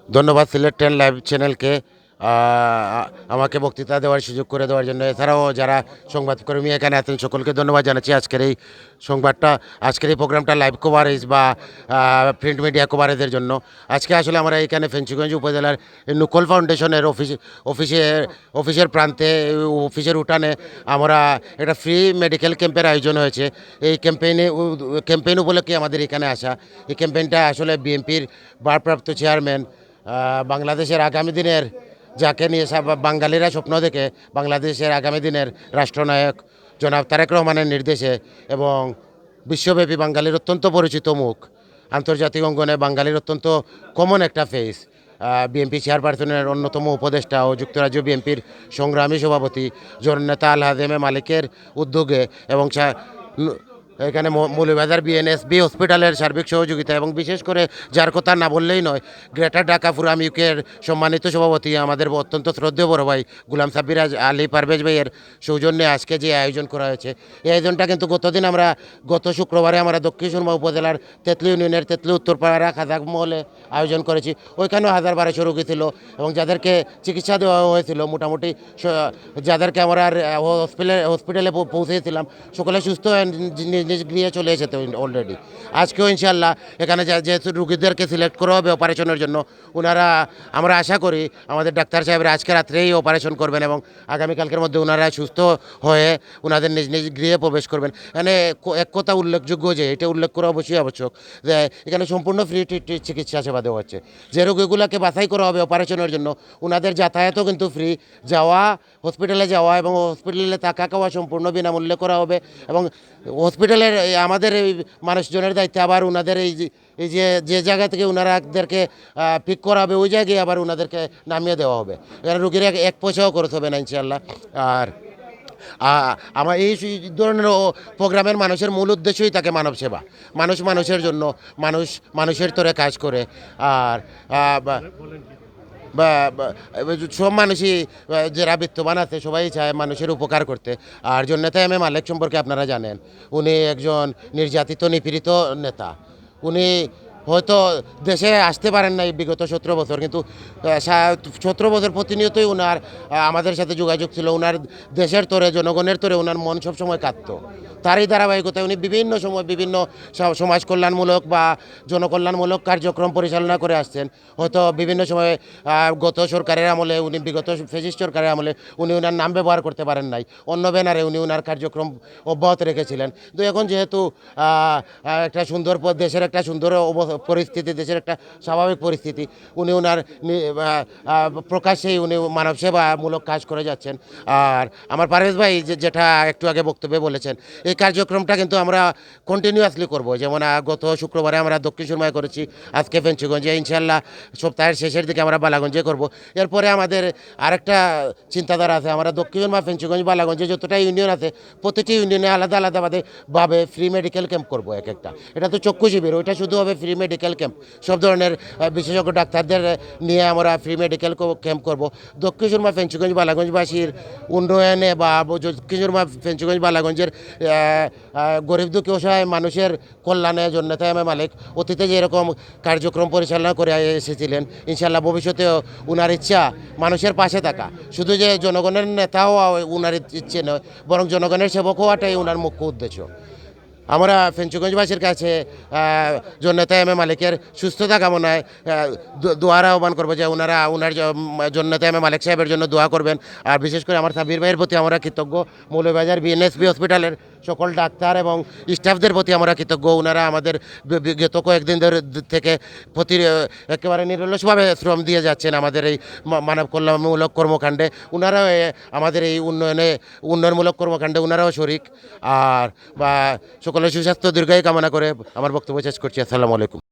ধন্যবাদ সিলেট 10 লাইভ চ্যানেলকে আমাকে বক্তৃতা দেওয়ার সুযোগ করে দেওয়ার জন্য। এছাড়াও যারা সংবাদকর্মী এখানে আছেন সকলকে ধন্যবাদ জানাচ্ছি আজকের এই প্রোগ্রামটা লাইভ কভারেজ বা প্রিন্ট মিডিয়া কভারেজের জন্য। আজকে আসলে আমরা এখানে ফেঞ্চুগঞ্জ উপজেলার নুকল ফাউন্ডেশনের অফিসের প্রান্তে অফিসের উঠানে আমরা একটা ফ্রি মেডিকেল ক্যাম্পের আয়োজন হয়েছে। এই ক্যাম্পেইন উপলক্ষে আমাদের এখানে আসা। এই ক্যাম্পেইনটা আসলে বিএনপির ভারপ্রাপ্ত চেয়ারম্যান বাংলাদেশের আগামী দিনের যাকে নিয়ে বাঙালিরা স্বপ্ন দেখে বাংলাদেশের আগামী দিনের রাষ্ট্রনায়ক জনাব তারেক রহমানের নির্দেশে এবং বিশ্বব্যাপী বাঙালির অত্যন্ত পরিচিত মুখ, আন্তর্জাতিক অঙ্গনে বাঙালির অত্যন্ত কমন একটা ফেস, বিএনপি চেয়ারপারসনের অন্যতম উপদেষ্টা ও যুক্তরাজ্য বিএনপির সংগ্রামী সভাপতি জননেতা আলহাজ এম এ মালিকের উদ্যোগে এবং এখানে মৌলভীবাজার বিএনএসবি হসপিটালের সার্বিক সহযোগিতা এবং বিশেষ করে যার কথা না বললেই নয়, গ্রেটার ঢাকা ফোরাম ইউকের সম্মানিত সভাপতি আমাদের অত্যন্ত শ্রদ্ধেয় বড় ভাই গুলাম সাব্বির আলী পারভেজ ভাইয়ের সৌজন্যে আজকে যে আয়োজন করা হয়েছে, এই আয়োজনটা কিন্তু গত শুক্রবারে আমরা দক্ষিণ সুরমা উপজেলার তেতলি ইউনিয়নের তেতলি উত্তরপাড়া খাজাক মহলে আয়োজন করেছি। ওইখানেও 1200 রোগী ছিল এবং যাদেরকে চিকিৎসা দেওয়া হয়েছিল মোটামুটি যাদেরকে আমরা হসপিটালে পৌঁছেছিলাম সকলে সুস্থ নিজ গৃহে চলে এসেছে অলরেডি। আজকেও ইনশাল্লাহ এখানে যেহেতু রুগীদেরকে সিলেক্ট করা হবে অপারেশনের জন্য, আমরা আশা করি আমাদের ডাক্তার সাহেবরা আজকে রাত্রেই অপারেশন করবেন এবং আগামীকালকের মধ্যে ওনারা সুস্থ হয়ে ওনাদের নিজ নিজ গৃহে প্রবেশ করবেন। এখানে এক কথা উল্লেখযোগ্য যে এটা উল্লেখ করা অবশ্যই আবশ্যক যে এখানে সম্পূর্ণ ফ্রি চিকিৎসা সেবা দেওয়া হচ্ছে। যে রোগীগুলোকে বাছাই করা হবে অপারেশনের জন্য ওনাদের যাতায়াতও কিন্তু ফ্রি, হসপিটালে যাওয়া এবং হসপিটালে থাকা খাওয়া সম্পূর্ণ বিনামূল্যে করা হবে এবং হসপিটালের আমাদের এই মানুষজনের দায়িত্বে আবার ওনাদের এই যে জায়গা থেকে ওনারাদেরকে পিক করা হবে ওই জায়গায় আবার ওনাদেরকে নামিয়ে দেওয়া হবে। এখানে রুগীর এক পয়সাও খরচ হবে না ইনশাল্লাহ। আর আমার এই ধরনের প্রোগ্রামের মানুষের মূল উদ্দেশ্যই থাকে মানব সেবা। মানুষের জন্য, মানুষের তরে কাজ করে। আর বা সব মানুষই যারা বিত্তবান আছে সবাই চায় মানুষের উপকার করতে। আর জননেতা এম এ মালিক সম্পর্কে আপনারা জানেন, উনি একজন নির্যাতিত নিপীড়িত নেতা। উনি হয়তো দেশে আসতে পারেন নাই বিগত 17 বছর, কিন্তু 17 বছর প্রতিনিয়তই ওনার আমাদের সাথে যোগাযোগ ছিল। ওনার দেশের তরে জনগণের তরে ওনার মন সবসময় কাঁদত। তারই ধারাবাহিকতায় উনি বিভিন্ন সময় বিভিন্ন সমাজ কল্যাণমূলক বা জনকল্যাণমূলক কার্যক্রম পরিচালনা করে আসছেন। হয়তো বিভিন্ন সময়ে বিগত ফ্যাসিস্ট সরকারের আমলে উনি ওনার নাম ব্যবহার করতে পারেন নাই, অন্য ব্যানারে উনি ওনার কার্যক্রম অব্যাহত রেখেছিলেন। তো এখন যেহেতু একটা সুন্দর দেশের একটা সুন্দর পরিস্থিতি, দেশের একটা স্বাভাবিক পরিস্থিতি, উনি ওনার প্রকাশ্যেই উনি মানব সেবামূলক কাজ করে যাচ্ছেন। আর আমার পারভেজ ভাই যেটা একটু আগে বক্তব্যে বলেছেন, এই কার্যক্রমটা কিন্তু আমরা কন্টিনিউয়াসলি করব। যেমন গত শুক্রবারে আমরা দক্ষিণ সুরমায় করেছি, আজকে ফেঞ্চুগঞ্জে, ইনশাল্লাহ সপ্তাহের শেষের দিকে আমরা বালাগঞ্জে করব। এরপরে আমাদের আরেকটা চিন্তাধারা আছে, আমরা দক্ষিণ সুরমা, ফেঞ্চুগঞ্জ, বালাগঞ্জে যতটা ইউনিয়ন আছে প্রতিটি ইউনিয়নে আলাদা ভাবে ফ্রি মেডিকেল ক্যাম্প করব। একটা এটা তো চক্ষু শিবির, ওইটা শুধু হবে ফ্রি মেডিকেল ক্যাম্প। সব ধরনের বিশেষজ্ঞ ডাক্তারদের নিয়ে আমরা ফ্রি মেডিকেল ক্যাম্প করব। দক্ষিণ সুরমা, ফেঞ্চুগঞ্জ, বালাগঞ্জবাসীর উন্নয়নে বা দক্ষিণ সুরমা, ফেঞ্চুগঞ্জ, বালাগঞ্জের গরিব দুঃখী অসহায় মানুষের কল্যাণে জননেতা এম এ মালিক অতীতে যে এরকম কার্যক্রম পরিচালনা করে এসেছিলেন, ইনশাল্লাহ ভবিষ্যতেও উনার ইচ্ছা মানুষের পাশে থাকা। শুধু যে জনগণের নেতা হওয়া উনার ইচ্ছে নয়, বরং জনগণের সেবক হওয়াটাই উনার মুখ্য উদ্দেশ্য। আমরা ফেঞ্চুগঞ্জবাসীর কাছে জননেতা এম এ মালিকের সুস্থতা কামনায় দোয়ার আহ্বান করবো যে ওনার জননেতা এম এ মালিক সাহেবের জন্য দোয়া করবেন। আর বিশেষ করে আমার সাব্বির ভাইয়ের প্রতি আমরা কৃতজ্ঞ, মৌলভীবাজার বিএনএসবি হসপিটালের সকল ডাক্তার এবং স্টাফদের প্রতি আমরা কৃতজ্ঞ। ওনারা আমাদের গত কয়েকদিন থেকে একেবারে নিরলসভাবে শ্রম দিয়ে যাচ্ছেন আমাদের এই মানব কল্যাণমূলক কর্মকাণ্ডে। ওনারাও আমাদের এই উন্নয়নমূলক কর্মকাণ্ডে ওনারাও শরিক। আর সকলের সুস্বাস্থ্য দীর্ঘায়ু কামনা করে আমার বক্তব্য শেষ করছি। আসসালামু আলাইকুম।